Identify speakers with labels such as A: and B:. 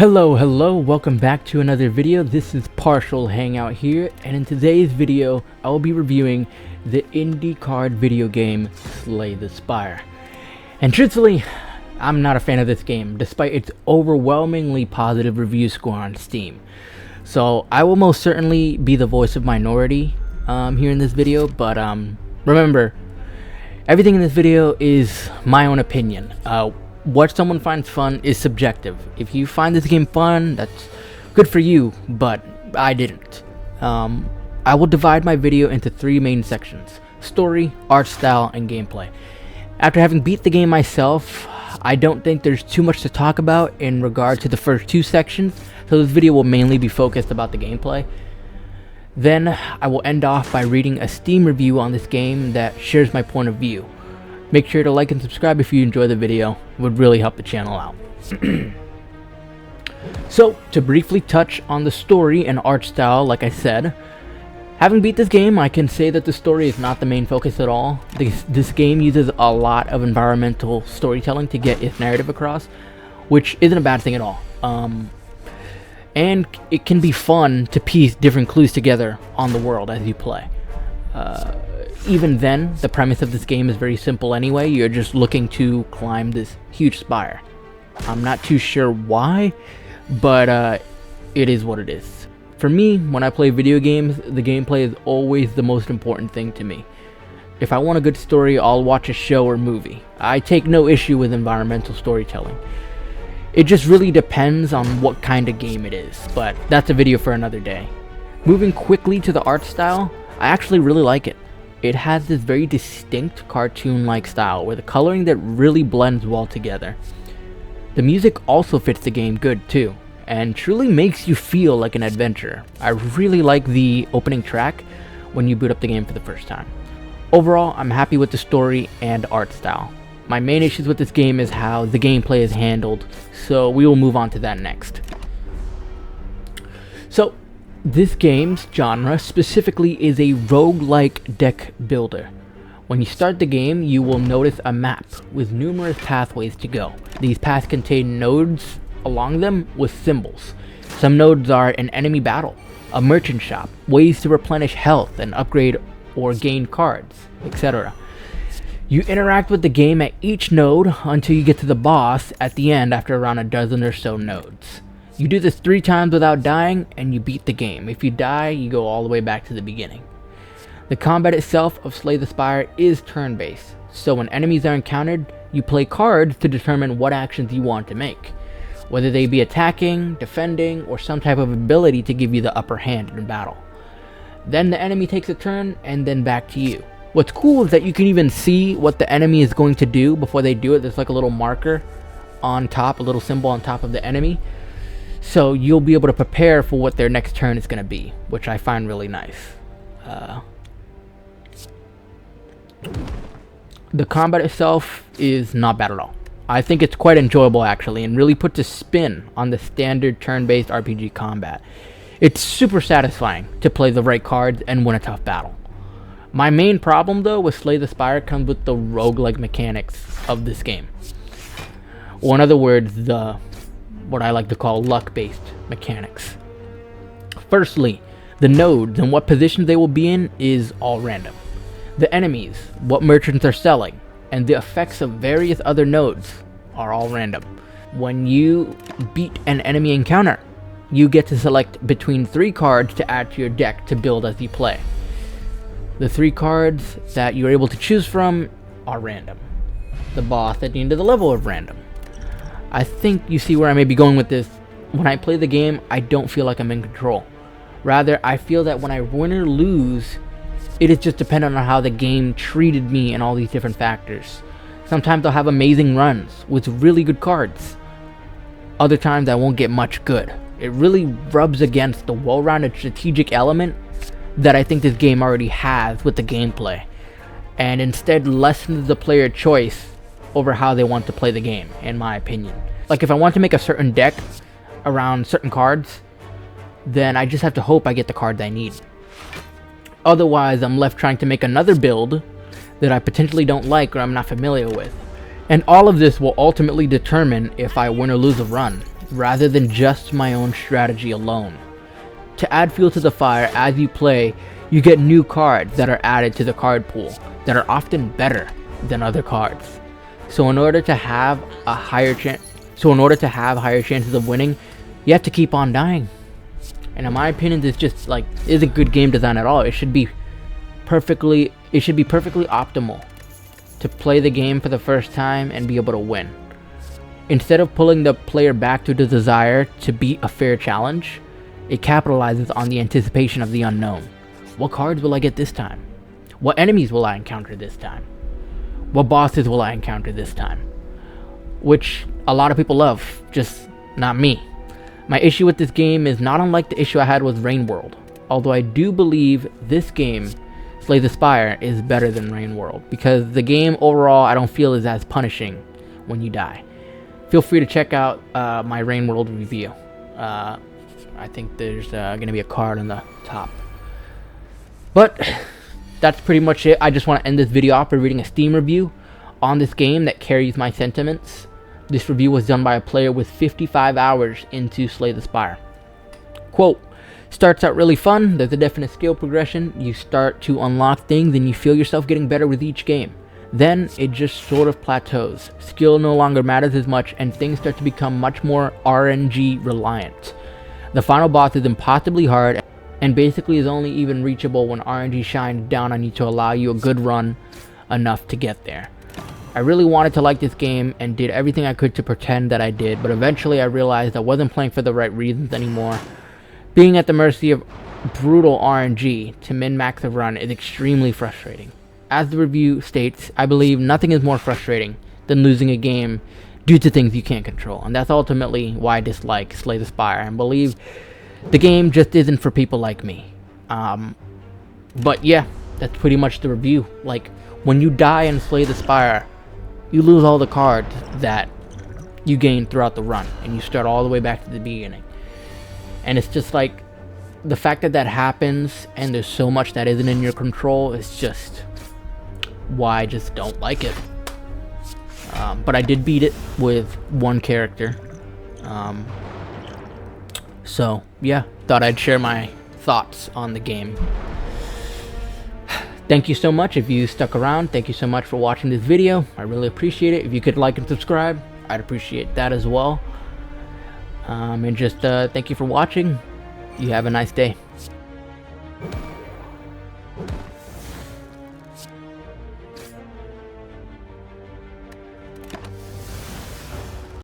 A: Hello, welcome back to another video. This is Partial Hangout here, and in today's video I will be reviewing the indie card video game Slay the Spire. And truthfully, I'm not a fan of this game despite its overwhelmingly positive review score on Steam. So I will most certainly be the voice of minority here in this video, but remember, everything in this video is my own opinion. What someone finds fun is subjective. If you find this game fun, that's good for you, but I didn't. I will divide my video into three main sections: story, art style, and gameplay. After having beat the game myself, I don't think there's too much to talk about in regard to the first two sections, so this video will mainly be focused about the gameplay. Then I will end off by reading a Steam review on this game that shares my point of view. Make sure to like and subscribe if you enjoy the video. It would really help the channel out. So, to briefly touch on the story and art style, like I said, having beat this game, I can say that the story is not the main focus at all. This game uses a lot of environmental storytelling to get its narrative across, which isn't a bad thing at all. And it can be fun to piece different clues together on the world as you play. Even then, the premise of this game is very simple anyway. You're just looking to climb this huge spire. I'm not too sure why, but it is what it is. For me, when I play video games, the gameplay is always the most important thing to me. If I want a good story, I'll watch a show or movie. I take no issue with environmental storytelling. It just really depends on what kind of game it is, but that's a video for another day. Moving quickly to the art style, I actually really like it. It has this very distinct cartoon-like style with a coloring that really blends well together. The music also fits the game good too, and truly makes you feel like an adventurer. I really like the opening track when you boot up the game for the first time. Overall, I'm happy with the story and art style. My main issues with this game is how the gameplay is handled, so we will move on to that next. So, this game's genre specifically is a roguelike deck builder. When you start the game, you will notice a map with numerous pathways to go. These paths contain nodes along them with symbols. Some nodes are an enemy battle, a merchant shop, ways to replenish health and upgrade or gain cards, etc. You interact with the game at each node until you get to the boss at the end after around a dozen or so nodes. You do this 3 times without dying, and you beat the game. If you die, you go all the way back to the beginning. The combat itself of Slay the Spire is turn-based, so when enemies are encountered, you play cards to determine what actions you want to make, whether they be attacking, defending, or some type of ability to give you the upper hand in battle. Then the enemy takes a turn, and then back to you. What's cool is that you can even see what the enemy is going to do before they do it. There's like a little marker on top, a little symbol on top of the enemy. So you'll be able to prepare for what their next turn is going to be, which I find really nice. The combat itself is not bad at all. I think it's quite enjoyable actually, and really puts a spin on the standard turn-based RPG combat. It's super satisfying to play the right cards and win a tough battle. My main problem though with Slay the Spire comes with the roguelike mechanics of this game. Or in other words, what I like to call luck-based mechanics. Firstly, the nodes and what positions they will be in is all random. The enemies, what merchants are selling, and the effects of various other nodes are all random. When you beat an enemy encounter, you get to select between 3 cards to add to your deck to build as you play. The 3 cards that you're able to choose from are random. The boss at the end of the level is random. I think you see where I may be going with this. When I play the game, I don't feel like I'm in control. Rather, I feel that when I win or lose, it is just dependent on how the game treated me and all these different factors. Sometimes I'll have amazing runs with really good cards. Other times I won't get much good. It really rubs against the well-rounded strategic element that I think this game already has with the gameplay, and instead lessens the player choice over how they want to play the game, in my opinion. Like if I want to make a certain deck around certain cards, then I just have to hope I get the cards I need. Otherwise, I'm left trying to make another build that I potentially don't like or I'm not familiar with. And all of this will ultimately determine if I win or lose a run. rather than just my own strategy alone. To add fuel to the fire as you play, you get new cards that are added to the card pool that are often better than other cards. So in order to have higher chances of winning, you have to keep on dying. And in my opinion, this just like isn't good game design at all. It should be perfectly optimal to play the game for the first time and be able to win. Instead of pulling the player back to the desire to beat a fair challenge, it capitalizes on the anticipation of the unknown. What cards will I get this time? What enemies will I encounter this time? What bosses will I encounter this time? Which a lot of people love, just not me. My issue with this game is not unlike the issue I had with Rain World, although I do believe this game, Slay the Spire, is better than Rain World, because the game overall I don't feel is as punishing when you die. Feel free to check out my Rain World review. I think there's going to be a card on the top. But that's pretty much it. I just want to end this video off by reading a Steam review on this game that carries my sentiments. This review was done by a player with 55 hours into Slay the Spire. Quote, starts out really fun, there's a definite skill progression, you start to unlock things and you feel yourself getting better with each game. Then it just sort of plateaus. Skill no longer matters as much and things start to become much more RNG reliant. The final boss is impossibly hard and basically is only even reachable when RNG shines down on you to allow you a good run enough to get there. I really wanted to like this game and did everything I could to pretend that I did, but eventually I realized I wasn't playing for the right reasons anymore. Being at the mercy of brutal RNG to min-max a run is extremely frustrating. As the review states, I believe nothing is more frustrating than losing a game due to things you can't control, and that's ultimately why I dislike Slay the Spire and believe the game just isn't for people like me. But yeah, that's pretty much the review. Like, when you die and Slay the Spire, you lose all the cards that you gain throughout the run, and you start all the way back to the beginning. And it's just like, the fact that that happens, and there's so much that isn't in your control, is just why I just don't like it. But I did beat it with one character. So, yeah, thought I'd share my thoughts on the game. Thank you so much if you stuck around. Thank you so much for watching this video. I really appreciate it. If you could like and subscribe, I'd appreciate that as well. And just thank you for watching. You have a nice day.